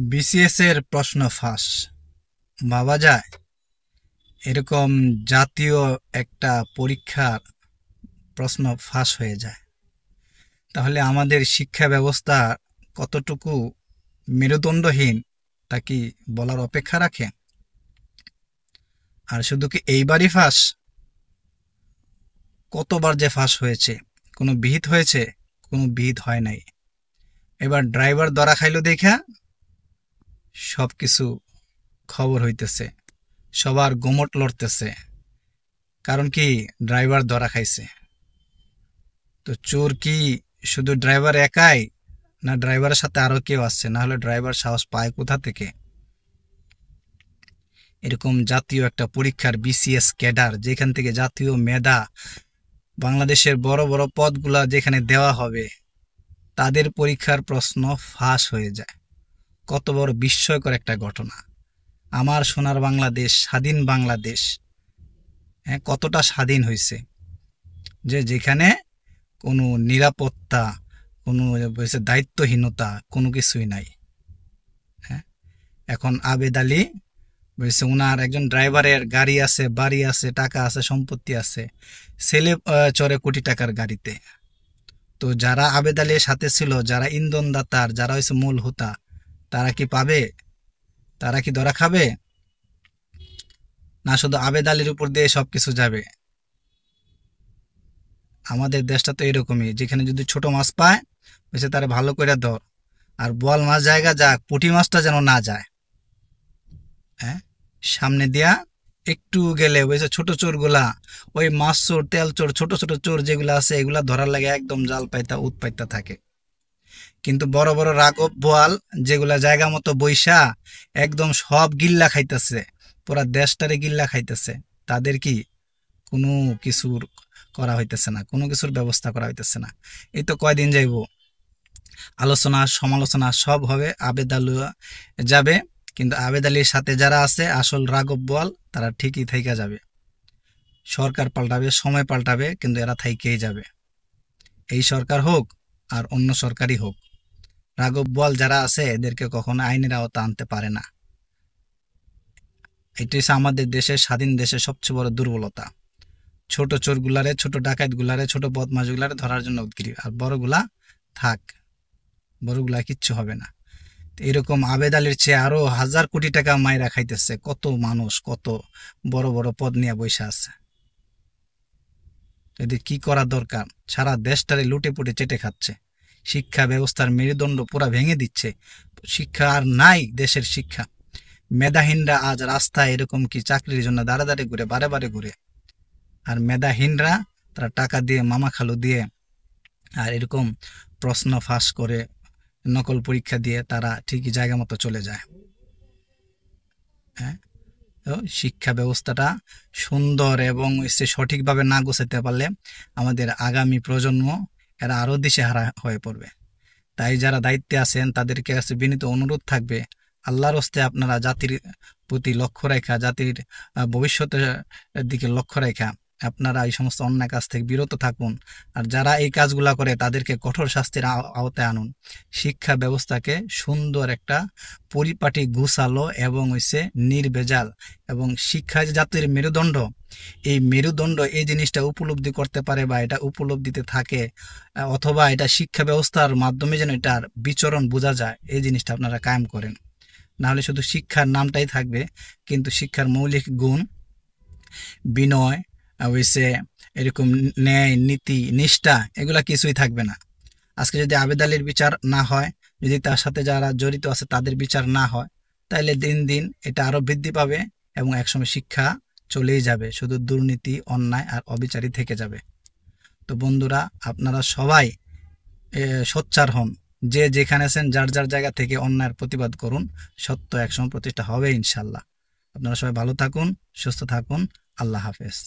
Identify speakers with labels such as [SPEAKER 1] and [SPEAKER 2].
[SPEAKER 1] BCS এর প্রশ্ন ফাঁস ভাবা যায়। এরকম জাতীয় একটা পরীক্ষার প্রশ্ন ফাঁস হয়ে যায়, তাহলে আমাদের শিক্ষা ব্যবস্থা কতটুকু মেরুদণ্ডহীন তা কি বলার অপেক্ষা রাখে? আর শুধু কি এইবারই ফাঁস, কতবার যে ফাঁস হয়েছে, কোনো বিহিত হয়েছে? কোনো বিহিত হয় নাই। এবার ড্রাইভার ধরা খাইলো দেখা সব কিছু খবর হইতেছে, সবার গোমট লড়তেছে। কারণ কি, ড্রাইভার ধরা খাইছে। তো চোর কি শুধু ড্রাইভার একাই, না ড্রাইভারের সাথে আরো কেউ আসছে? না হলে ড্রাইভার সাহস পায় কোথা থেকে? এরকম জাতীয় একটা পরীক্ষার বিসিএস ক্যাডার, যেখান থেকে জাতীয় মেধা, বাংলাদেশের বড় বড় পদগুলা যেখানে দেওয়া হবে, তাদের পরীক্ষার প্রশ্ন ফাঁস হয়ে যায়। কত বড় বিস্ময়কর একটা ঘটনা। আমার সোনার বাংলাদেশ, স্বাধীন বাংলাদেশ, হ্যাঁ, কতটা স্বাধীন হয়েছে যে যেখানে কোনো নিরাপত্তা, কোনো দায়িত্বহীনতা, কোনো কিছুই নাই। হ্যাঁ, এখন আবেদ আলী বলছে ওনার একজন ড্রাইভারের গাড়ি আছে, বাড়ি আছে, টাকা আছে, সম্পত্তি আছে, ছেলে চড়ে কোটি টাকার গাড়িতে। তো যারা আবেদ আলীর সাথে ছিল, যারা ইন্ধনদাতার, যারা হয়েছে মূল হোতা, তারা কি পাবে? তারা কি ধরা খাবে? না শুধু আবেদ আলীর উপর দিয়ে সবকিছু যাবে? আমাদের দেশটা তো এরকমই, যেখানে যদি ছোট মাছ পায় বলছে তারা ভালো করে ধর, আর বোয়াল মাছ জায়গা যাক, পুঁটি মাছটা যেন না যায়। হ্যাঁ, সামনে দিয়া একটু গেলে ওই যে ছোট চোরগুলা, ওই মাছ চোর, তেল চোর, ছোট ছোট চোর যেগুলো আছে, এগুলা ধরার লাগে একদম জাল পাইতা উত পাইতা থাকে। কিন্তু বড় বড় রাঘব বোয়াল যেগুলা জায়গা মতো বৈশা একদম সব গিল্লা খাইতেছে, পুরা দেশটারে গিল্লা খাইতেছে, তাদের কি কোনো কিছুর করা হইতেছে না, কোনো কিছুর ব্যবস্থা করা হইতেছে না। এই তো কয়দিন যাইব, আলোচনা সমালোচনা সব হবে, আবেদ আলী যাবে, কিন্তু আবেদ আলীর সাথে যারা আছে আসল রাঘব বোয়াল, তারা ঠিকই থাইকা যাবে। সরকার পাল্টাবে, সময় পাল্টাবে, কিন্তু এরা থাইকেই যাবে। এই সরকার হোক আর অন্য সরকারই হোক, রাঘব বোয়াল যারা আছে এদেরকে কখনো আইনের আওতা আনতে পারে না। এটি হচ্ছে আমাদের দেশের, স্বাধীন দেশের সবচেয়ে বড় দুর্বলতা। ছোট চোরগুলারে, ছোট ডাকাতগুলারে, ছোট বদমাশগুলারে ধরার জন্য উদ্গ্রীব, আর বড়গুলা থাক, বড়গুলা কিচ্ছু হবে না। এরকম আবেদ আলীর চেয়ে আরো হাজার কোটি টাকা মাইরা খাইতেছে কত মানুষ, কত বড় বড় পদ নিয়ে বসে আছে। এদের কি করা দরকার? সারা দেশটারে লুটে পুটে চেটে খাচ্ছে, শিক্ষা ব্যবস্থার মেরুদণ্ড পুরা ভেঙে দিচ্ছে। শিক্ষা আর নাই, দেশের শিক্ষা। মেধাহীনরা আজ রাস্তায় এরকম কি চাকরির জন্য দাঁড়া দাঁড়িয়ে ঘুরে, বারে বারে ঘুরে। আর মেধাহীনরা তারা টাকা দিয়ে, মামা খালু দিয়ে, আর এরকম প্রশ্ন ফাঁস করে, নকল পরীক্ষা দিয়ে তারা ঠিকই জায়গা মতো চলে যায়। হ্যাঁ, তো শিক্ষা ব্যবস্থাটা সুন্দর এবং সঠিকভাবে না গোছাতে পারলে আমাদের আগামী প্রজন্ম এরা আরও দিশেহারা হয়ে পড়বে। তাই যারা দায়িত্বে আছেন তাদেরকে কাছে বিনীত অনুরোধ থাকবে, আল্লাহর হস্তে আপনারা জাতির প্রতি লক্ষ্য রেখা, জাতির ভবিষ্যতের দিকে লক্ষ্য রেখা আপনারা এই সমস্ত অন্যায় কাজ থেকে বিরত থাকুন। আর যারা এই কাজগুলা করে তাদেরকে কঠোর শাস্তির আওতায় আনুন। শিক্ষা ব্যবস্থাকে সুন্দর একটা পরিপাটি, গুছালো এবং নির্ভেজাল, এবং শিক্ষা যে জাতির মেরুদণ্ড, এই মেরুদণ্ড এই জিনিসটা উপলব্ধি করতে পারে, বা এটা উপলব্ধিতে থাকে, অথবা এটা শিক্ষা ব্যবস্থার মাধ্যমে যেন এটার বিচরণ বোঝা যায়, এই জিনিসটা আপনারা কায়েম করেন। নাহলে শুধু শিক্ষার নামটাই থাকবে, কিন্তু শিক্ষার মৌলিক গুণ, বিনয়, এরকম ন্যায়, নীতি, নিষ্ঠা, এগুলা কিছুই থাকবে না। আজকে যদি আবেদ আলীর বিচার না হয়, যদি তার সাথে যারা জড়িত আছে তাদের বিচার না হয়, তাহলে দিন দিন এটা আরো বৃদ্ধি পাবে, এবং একসময় শিক্ষা চলেই যাবে, শুধু দুর্নীতি, অন্যায় আর অবিচারই থেকে যাবে। তো বন্ধুরা, আপনারা সবাই সোচ্চার হন, যে যেখানে আছেন যার যার জায়গা থেকে অন্যায়ের প্রতিবাদ করুন। সত্য একসময় প্রতিষ্ঠা হবে ইনশাল্লাহ। আপনারা সবাই ভালো থাকুন, সুস্থ থাকুন। আল্লাহ হাফেজ।